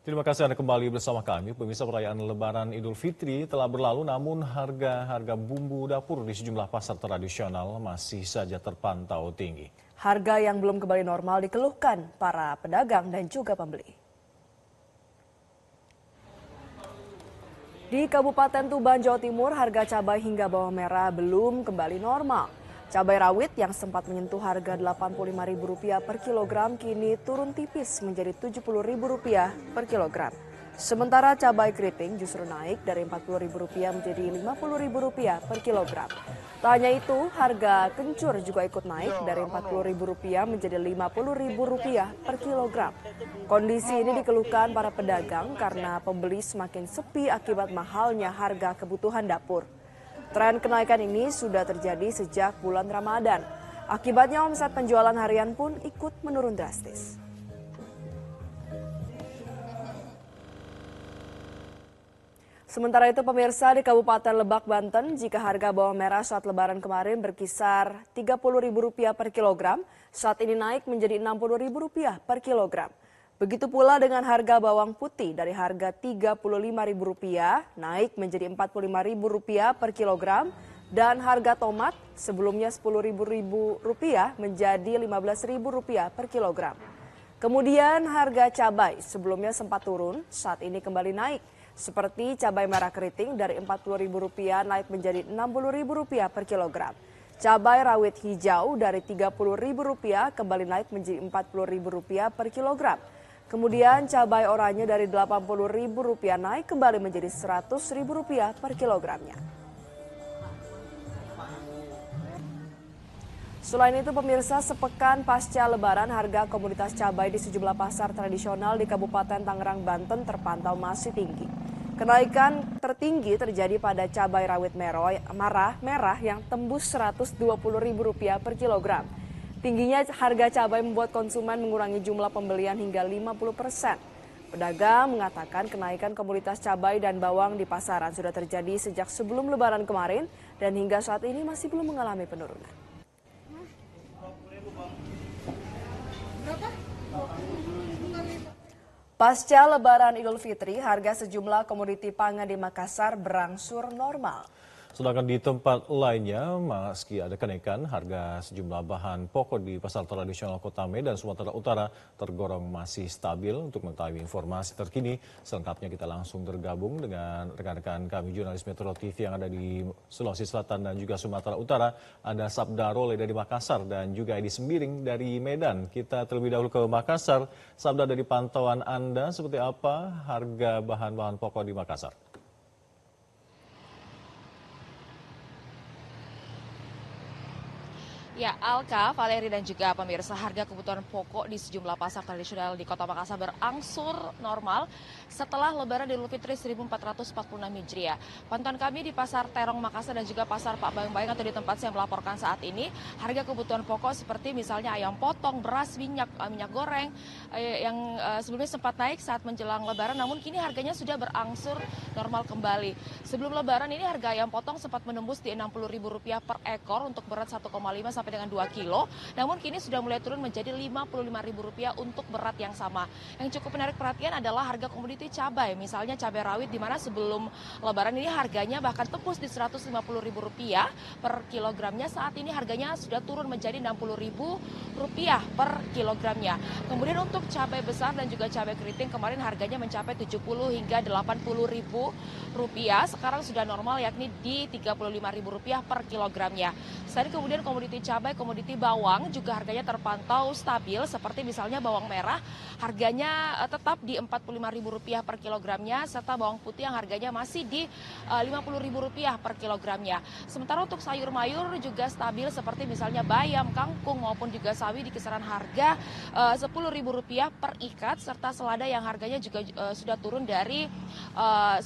Terima kasih Anda kembali bersama kami. Pemirsa, perayaan Lebaran Idul Fitri telah berlalu, namun harga bumbu dapur di sejumlah pasar tradisional masih saja terpantau tinggi. Harga yang belum kembali normal dikeluhkan para pedagang dan juga pembeli. Di Kabupaten Tuban, Jawa Timur, harga cabai hingga bawang merah belum kembali normal. Cabai rawit yang sempat menyentuh harga Rp85.000 per kilogram kini turun tipis menjadi Rp70.000 per kilogram. Sementara cabai keriting justru naik dari Rp40.000 menjadi Rp50.000 per kilogram. Tak hanya itu, harga kencur juga ikut naik dari Rp40.000 menjadi Rp50.000 per kilogram. Kondisi ini dikeluhkan para pedagang karena pembeli semakin sepi akibat mahalnya harga kebutuhan dapur. Tren kenaikan ini sudah terjadi sejak bulan Ramadan. Akibatnya omset penjualan harian pun ikut menurun drastis. Sementara itu pemirsa, di Kabupaten Lebak, Banten, jika harga bawang merah saat Lebaran kemarin berkisar Rp30.000 per kilogram, saat ini naik menjadi Rp60.000 per kilogram. Begitu pula dengan harga bawang putih dari harga Rp35.000 naik menjadi Rp45.000 per kilogram dan harga tomat sebelumnya Rp10.000 menjadi Rp15.000 per kilogram. Kemudian harga cabai sebelumnya sempat turun, saat ini kembali naik. Seperti cabai merah keriting dari Rp40.000 naik menjadi Rp60.000 per kilogram. Cabai rawit hijau dari Rp30.000 kembali naik menjadi Rp40.000 per kilogram. Kemudian cabai oranye dari Rp80.000 naik kembali menjadi Rp100.000 per kilogramnya. Selain itu pemirsa, sepekan pasca Lebaran harga komoditas cabai di sejumlah pasar tradisional di Kabupaten Tangerang, Banten terpantau masih tinggi. Kenaikan tertinggi terjadi pada cabai rawit merah yang tembus Rp120.000 per kilogram. Tingginya harga cabai membuat konsumen mengurangi jumlah pembelian hingga 50%. Pedagang mengatakan kenaikan komoditas cabai dan bawang di pasaran sudah terjadi sejak sebelum Lebaran kemarin dan hingga saat ini masih belum mengalami penurunan. Pasca Lebaran Idul Fitri, harga sejumlah komoditi pangan di Makassar berangsur normal. Sedangkan di tempat lainnya, meski ada kenaikan, harga sejumlah bahan pokok di pasar tradisional Kota Medan, Sumatera Utara tergolong masih stabil. Untuk mengetahui informasi terkini, selengkapnya kita langsung tergabung dengan rekan-rekan kami jurnalis Metro TV yang ada di Sulawesi Selatan dan juga Sumatera Utara. Ada Sabda Role dari Makassar dan juga Edi Sembiring dari Medan. Kita terlebih dahulu ke Makassar. Sabda, dari pantauan Anda, seperti apa harga bahan-bahan pokok di Makassar? Ya, Alka, Valeri dan juga pemirsa, harga kebutuhan pokok di sejumlah pasar tradisional di Kota Makassar berangsur normal setelah Lebaran Idul Fitri 1446 Hijriah. Pantauan kami di Pasar Terong Makassar dan juga Pasar Pak Bayang-Bayang atau di tempat saya melaporkan saat ini, harga kebutuhan pokok seperti misalnya ayam potong, beras, minyak goreng yang sebelumnya sempat naik saat menjelang Lebaran, namun kini harganya sudah berangsur normal kembali. Sebelum Lebaran ini harga ayam potong sempat menembus di Rp60.000 per ekor untuk berat 1,5 sampai dengan 2 kilo, namun kini sudah mulai turun menjadi Rp55.000 untuk berat yang sama. Yang cukup menarik perhatian adalah harga komoditi cabai, misalnya cabai rawit di mana sebelum Lebaran ini harganya bahkan tembus di Rp150.000 per kilogramnya, saat ini harganya sudah turun menjadi Rp60.000 per kilogramnya. Kemudian untuk cabai besar dan juga cabai keriting kemarin harganya mencapai Rp70 hingga Rp80.000, sekarang sudah normal yakni di Rp35.000 per kilogramnya. Selain kemudian komoditi cabai, komoditi bawang juga harganya terpantau stabil, seperti misalnya bawang merah harganya tetap di Rp45.000 per kilogramnya, serta bawang putih yang harganya masih di Rp50.000 per kilogramnya. Sementara untuk sayur mayur juga stabil, seperti misalnya bayam, kangkung maupun juga sawi di kisaran harga Rp10.000 per ikat, serta selada yang harganya juga sudah turun dari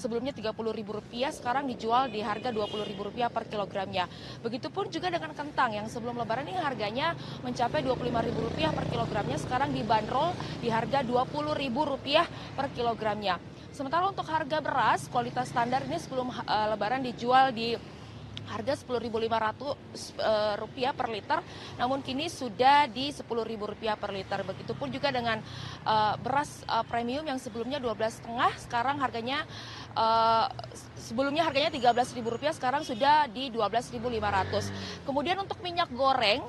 sebelumnya Rp30.000, sekarang dijual di harga Rp20.000 per kilogramnya. Begitupun juga dengan kentang yang sebelum Lebaran ini harganya mencapai Rp25.000 per kilogramnya, sekarang dibanderol di harga Rp20.000 per kilogramnya. Sementara untuk harga beras kualitas standar ini sebelum Lebaran dijual di harga Rp10.500 per liter, namun kini sudah di Rp10.000 per liter. Begitupun juga dengan beras premium yang sebelumnya 12,5, sekarang harganya sebelumnya harganya Rp13.000, sekarang sudah di Rp12.500. Kemudian untuk minyak goreng,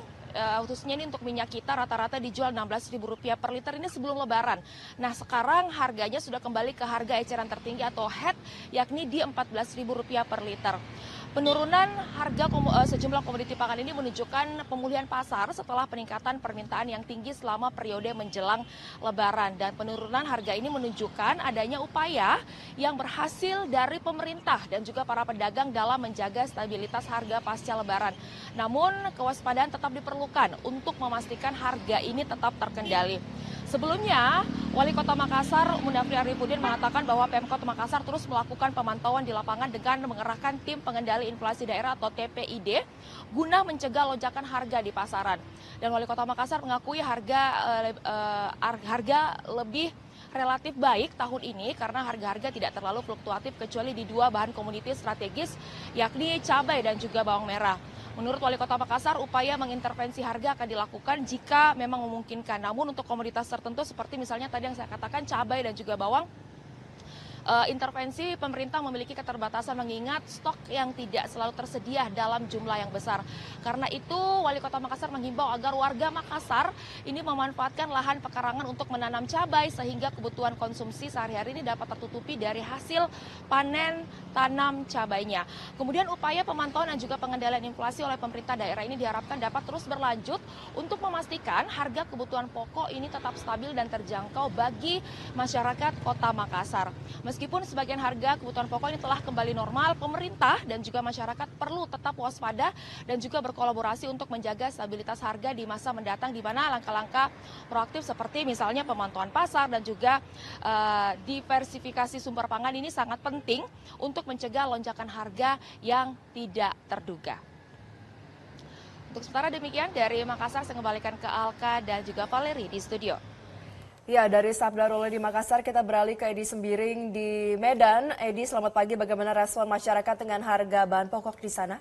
khususnya ini untuk minyak kita rata-rata dijual Rp16.000 per liter ini sebelum Lebaran. Nah, sekarang harganya sudah kembali ke harga eceran tertinggi atau HET, yakni di Rp14.000 per liter. Penurunan harga sejumlah komoditi pangan ini menunjukkan pemulihan pasar setelah peningkatan permintaan yang tinggi selama periode menjelang Lebaran. Dan penurunan harga ini menunjukkan adanya upaya yang berhasil dari pemerintah dan juga para pedagang dalam menjaga stabilitas harga pasca Lebaran. Namun kewaspadaan tetap diperlukan untuk memastikan harga ini tetap terkendali. Sebelumnya, Wali Kota Makassar, Mundafri Arifudin mengatakan bahwa Pemkot Makassar terus melakukan pemantauan di lapangan dengan mengerahkan tim pengendali inflasi daerah atau TPID guna mencegah lonjakan harga di pasaran. Dan Wali Kota Makassar mengakui harga lebih relatif baik tahun ini karena harga-harga tidak terlalu fluktuatif kecuali di dua bahan komoditi strategis, yakni cabai dan juga bawang merah. Menurut Wali Kota Makassar, upaya mengintervensi harga akan dilakukan jika memang memungkinkan. Namun untuk komoditas tertentu seperti misalnya tadi yang saya katakan cabai dan juga bawang, intervensi pemerintah memiliki keterbatasan mengingat stok yang tidak selalu tersedia dalam jumlah yang besar. Karena itu Wali Kota Makassar menghimbau agar warga Makassar ini memanfaatkan lahan pekarangan untuk menanam cabai sehingga kebutuhan konsumsi sehari-hari ini dapat tertutupi dari hasil panen tanam cabainya. Kemudian upaya pemantauan dan juga pengendalian inflasi oleh pemerintah daerah ini diharapkan dapat terus berlanjut untuk memastikan harga kebutuhan pokok ini tetap stabil dan terjangkau bagi masyarakat Kota Makassar. Meskipun sebagian harga kebutuhan pokok ini telah kembali normal, pemerintah dan juga masyarakat perlu tetap waspada dan juga berkolaborasi untuk menjaga stabilitas harga di masa mendatang, di mana langkah-langkah proaktif seperti misalnya pemantauan pasar dan juga diversifikasi sumber pangan ini sangat penting untuk mencegah lonjakan harga yang tidak terduga. Untuk sementara demikian dari Makassar, saya kembalikan ke Alka dan juga Valeri di studio. Ya, dari Sabda Role di Makassar kita beralih ke Edi Sembiring di Medan. Edi, selamat pagi. Bagaimana respon masyarakat dengan harga bahan pokok di sana?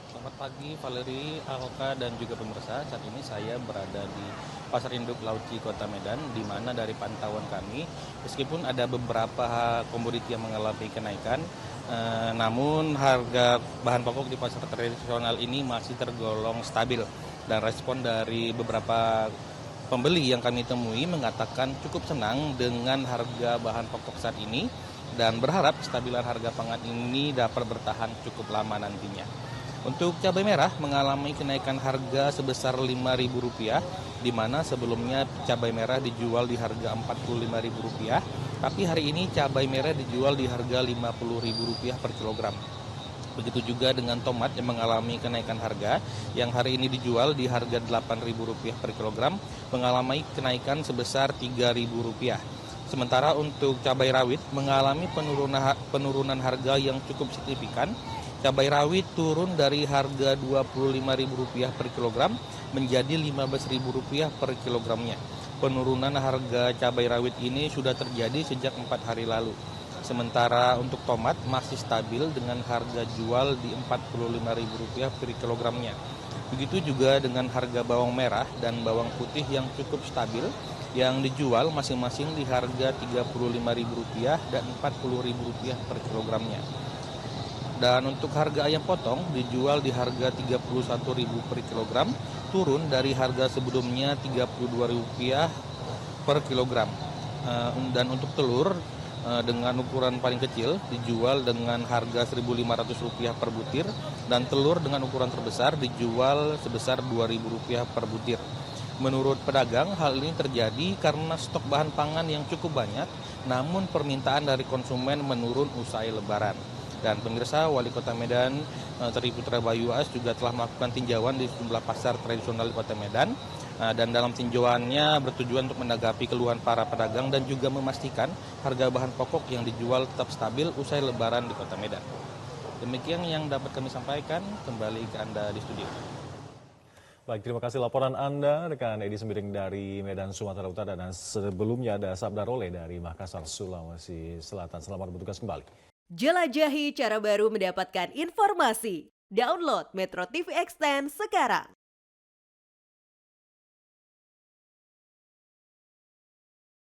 Selamat pagi, Valeri, Alka, dan juga pemirsa. Saat ini saya berada di Pasar Induk Lauci Kota Medan, di mana dari pantauan kami, meskipun ada beberapa komoditi yang mengalami kenaikan, namun harga bahan pokok di pasar tradisional ini masih tergolong stabil. Dan respon dari beberapa pembeli yang kami temui mengatakan cukup senang dengan harga bahan pokok saat ini dan berharap kestabilan harga pangan ini dapat bertahan cukup lama nantinya. Untuk cabai merah mengalami kenaikan harga sebesar Rp5.000, di mana sebelumnya cabai merah dijual di harga Rp45.000, tapi hari ini cabai merah dijual di harga Rp50.000 per kilogram. Begitu juga dengan tomat yang mengalami kenaikan harga, yang hari ini dijual di harga Rp8.000 per kilogram, mengalami kenaikan sebesar Rp3.000. Sementara untuk cabai rawit mengalami penurunan harga yang cukup signifikan. Cabai rawit turun dari harga Rp25.000 per kilogram menjadi Rp15.000 per kilogramnya. Penurunan harga cabai rawit ini sudah terjadi sejak 4 hari lalu. Sementara untuk tomat masih stabil dengan harga jual di Rp45.000 per kilogramnya. Begitu juga dengan harga bawang merah dan bawang putih yang cukup stabil, yang dijual masing-masing di harga Rp35.000 dan Rp40.000 per kilogramnya. Dan untuk harga ayam potong dijual di harga Rp31.000 per kilogram, turun dari harga sebelumnya Rp32.000 per kilogram. Dan untuk telur dengan ukuran paling kecil dijual dengan harga Rp1.500 per butir, dan telur dengan ukuran terbesar dijual sebesar Rp2.000 per butir. Menurut pedagang, hal ini terjadi karena stok bahan pangan yang cukup banyak, namun permintaan dari konsumen menurun usai Lebaran. Dan pemirsa, Wali Kota Medan Tri Putra Bayu As juga telah melakukan tinjauan di sejumlah pasar tradisional di Kota Medan. Dan dalam tinjauannya bertujuan untuk menanggapi keluhan para pedagang dan juga memastikan harga bahan pokok yang dijual tetap stabil usai Lebaran di Kota Medan. Demikian yang dapat kami sampaikan, kembali ke Anda di studio. Baik, terima kasih laporan Anda, rekan Edi Sembiring dari Medan, Sumatera Utara, dan sebelumnya ada Sabda Role dari Makassar, Sulawesi Selatan. Selamat bertugas kembali. Jelajahi cara baru mendapatkan informasi. Download Metro TV Extend sekarang.